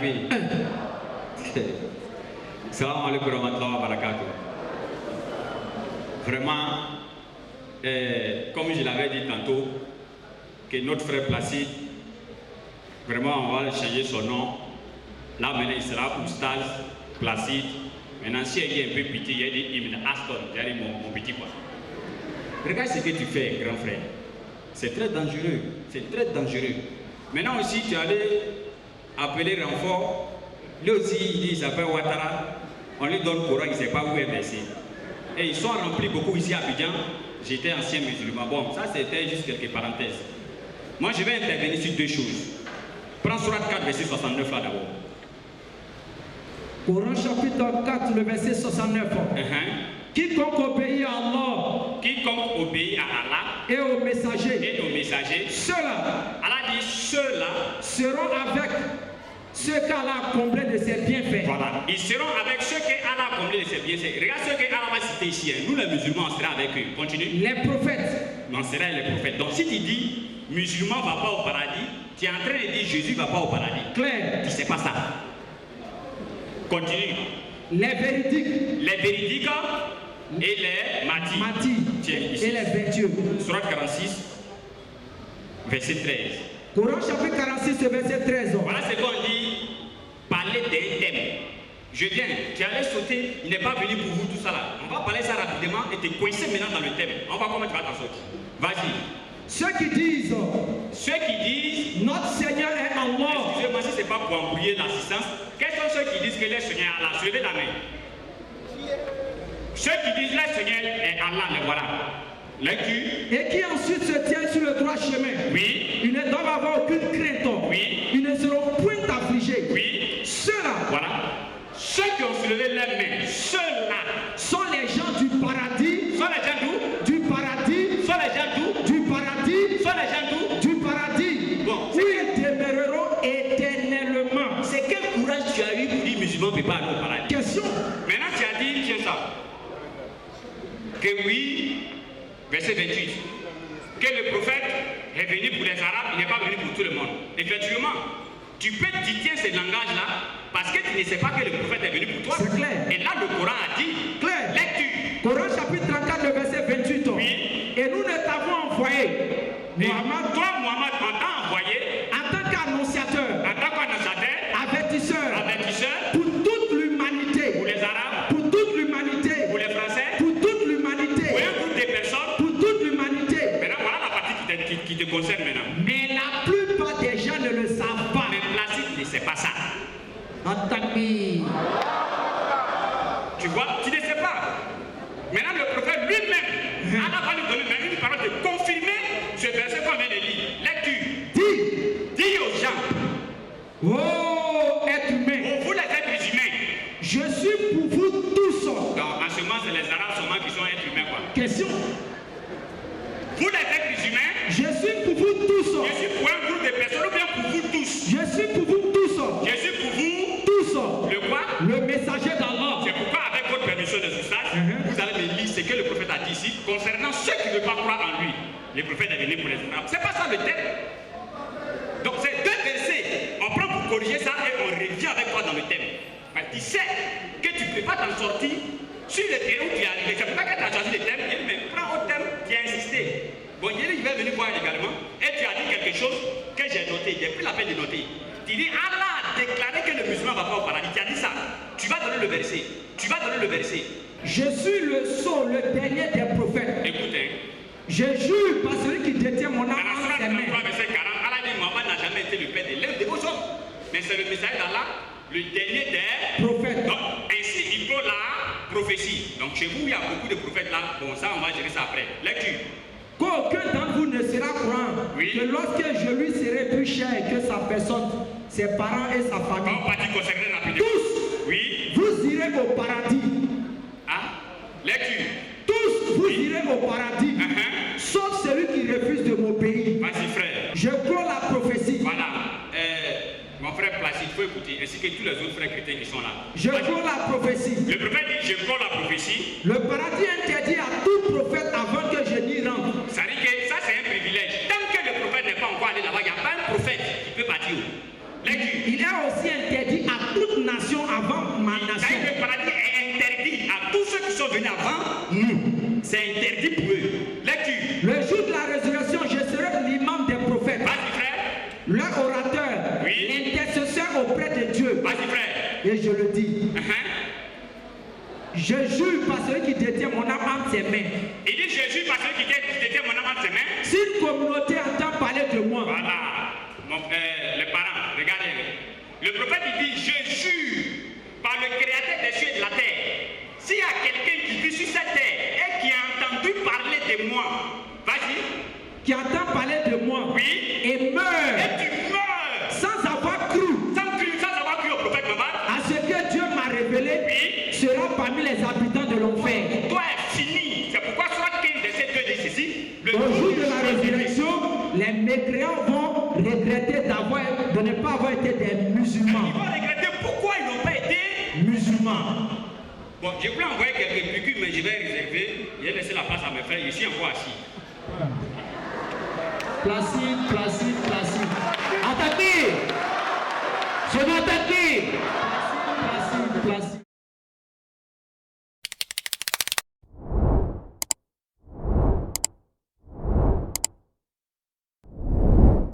takbir. Salam alaikum warahmatullahi wabarakatuh. Vraiment, comme je l'avais dit tantôt, que notre frère Placide, vraiment on va changer son nom. Là maintenant il sera Oustaz Placide. Maintenant si il y a un peu pitié, il y a des hymnes Aston, j'ai dit mon petit quoi. Regarde ce que tu fais, grand frère. C'est très dangereux, c'est très dangereux. Maintenant aussi tu allais appeler renfort. Lui aussi il s'appelle Ouattara. On lui donne le Coran, il ne sait pas où est versé. Et ils sont remplis beaucoup ici à Abidjan. J'étais ancien musulman. Bon, ça c'était juste quelques parenthèses. Moi je vais intervenir sur deux choses. Prends Sourate 4, verset 69 là d'abord. Coran chapitre 4, le verset 69. Quiconque obéit à Allah, quiconque obéit à Allah et aux messagers, ceux-là, Allah dit ceux-là seront avec ceux qu'Allah a comblés de ses bienfaits. Voilà, ils seront avec ceux qu'Allah a comblés de ses bienfaits. Regarde ceux qu'Allah va citer ici. Nous les musulmans, on sera avec eux. Continue. Les prophètes. On sera les prophètes. Donc si tu dis musulman ne va pas au paradis, tu es en train de dire Jésus ne va pas au paradis. Clair. Tu ne sais pas ça. Continue. Les véridiques. Les véridiques et les matis. Et les vertueux. Sourate 46, verset 13. Coran chapitre 46, verset 13. Voilà ce qu'on dit, parler des thèmes. Je viens, tu allais sauter, il n'est pas venu pour vous tout ça là. On va parler ça rapidement et te coincer maintenant dans le thème. On va voir comment tu vas t'en sortir. Vas-y. Ceux qui disent notre Seigneur est Allah. Excusez-moi si ce n'est pas pour embrouiller l'assistance. Quels sont ceux qui disent que le Seigneur est Allah? Levez la main. Ceux qui disent le Seigneur est Allah, les voilà. Lecture. Et qui ensuite se tiennent sur le droit chemin. Oui. Ils ne doivent avoir aucune crainte. Oui. Ils ne seront point affligés. Oui. Ceux-là. Voilà. Ceux qui ont soulevé leurs mains, ceux-là sont les gens du paradis. Sont les gens d'où? Du paradis. Sont les gens d'où? Du paradis. Sont les gens d'où? Du paradis. Bon. Où ils demeureront éternellement. C'est quel courage tu as eu pour dire musulman ne peut pas aller au paradis? Question. Maintenant tu as dit, tiens ça. Que oui, verset 28. Que le prophète est venu pour les Arabes, il n'est pas venu pour tout le monde. Effectivement, tu peux dire ce langage-là parce que tu ne sais pas que le prophète est venu pour toi. C'est clair. Et là, le Coran a dit, clair. Lecture. Coran chapitre 34, le verset 28. Oui. Et nous ne t'avons envoyé. Mohammed, toi, Mohammed, on t'a envoyé en tant qu'annonciateur, avertisseur, pour toute l'humanité, pour les Arabes, pour toute l'humanité, pour les Français, pour toute l'humanité, pour un groupe de personnes, pour toute l'humanité. Maintenant, voilà la partie qui te concerne maintenant. Mais la plupart des gens ne le savent pas. Mais Placide ne sait pas ça. Tu vois, tu ne sais pas. Maintenant, le prophète lui-même, Allah va lui donner même une parole de confirmer ce verset qu'on vient de lire. Lecture. Dis aux gens. Oh, être humain. Oh, vous les êtres humains. Je suis pour vous tous. Donc, en ce moment, c'est les Arabes seulement qui sont êtres humains, quoi. Question. Vous les êtres humains. Je suis pour vous tous. Je suis pour un groupe de personnes ou bien pour vous tous. Je suis pour vous tous. Je suis pour vous tous. Le quoi? Le messager d'Allah. C'est pourquoi, avec votre permission de Oustaz, vous allez me lire ce que le prophète a dit ici concernant ceux qui ne veulent pas croire en lui. Le prophète est venu pour les Arabes. C'est pas ça le thème. Donc, c'est deux versets. On prend pour corriger ça et on revient avec toi dans le thème. Mais tu sais que tu ne peux pas t'en sortir sur le terrain où tu es arrivé. C'est pour ça que tu as choisi le thème. Il dit, mais prends au thème, tu as insisté. Bon, il va venir voir également et tu as dit quelque chose que j'ai noté. J'ai pris la peine de noter. Tu dis, Allah a déclaré que le musulman ne va pas au paradis. Tu as dit ça. Tu vas donner le verset. Tu vas donner le verset. Je suis le sceau, le dernier des prophètes. Écoutez. Je jure par celui qui détient mon âme en ses mains. Verset 40, Allah dit, Mohammed n'a jamais été le père de l'un de vos hommes. Mais c'est le message d'Allah, le dernier des prophètes. Donc, ainsi, il faut la prophétie. Donc, chez vous, il y a beaucoup de prophètes là. Bon, ça, on va gérer ça après. Lecture. Qu'aucun d'entre vous ne sera croyant que lorsque je lui serai plus cher que sa personne, ses parents et sa famille. On va dire concerné rapidement. Tous, oui, vous irez au paradis. Ah, lecture. Tous, vous irez au paradis. Sauf celui qui refuse de m'obéir. Vas-y, frère. Je clôt la prophétie. Voilà. Mon frère Placide, il faut écouter, ainsi que tous les autres frères chrétiens qui sont là. Je clôt la prophétie. Le prophète dit, je clôt la prophétie. Le paradis interdit à tout prophète avant que je n'y rentre. Ça dit que ça, c'est un privilège. Tant que le prophète n'est pas encore allé là-bas, il n'y a pas un prophète qui peut partir. Il est aussi interdit à toute nation avant ma nation. Le paradis est interdit à tous ceux qui sont venus avant nous. C'est interdit pour eux. Lecture. Le jour de la résurrection, je serai l'imam des prophètes. Vas-y, frère. Leur orateur, Oui. l'intercesseur auprès de Dieu. Vas-y, frère. Et je le dis. Je jure par celui qui détient mon âme entre ses mains. Il dit, je jure par celui qui détient mon âme entre ses mains. Si une communauté entend parler de moi, Voilà. Les parents, regardez. Le prophète il dit, je jure par le créateur des cieux et de la terre. S'il y a quelqu'un qui vit sur cette terre et qui a entendu parler de moi, vas-y. qui entend parler de moi, Oui. et meurt, Et tu meurs. sans avoir cru Sans avoir cru au prophète Mohammed. à ce que Dieu m'a révélé, Oui. sera parmi les habitants de l'enfer. Toi est fini. C'est pourquoi soit 15 verset 2 dit ceci. Le Au jour de jour la résurrection, les mécréants vont regretter de ne pas avoir été des musulmans. Ils vont regretter pourquoi ils n'ont pas été Musulmans. Bon, je voulais envoyer quelques piqûres, mais je vais réserver. Je vais laisser la place à mes frères. Je suis encore assis. Placide. Attendez. Je n'entends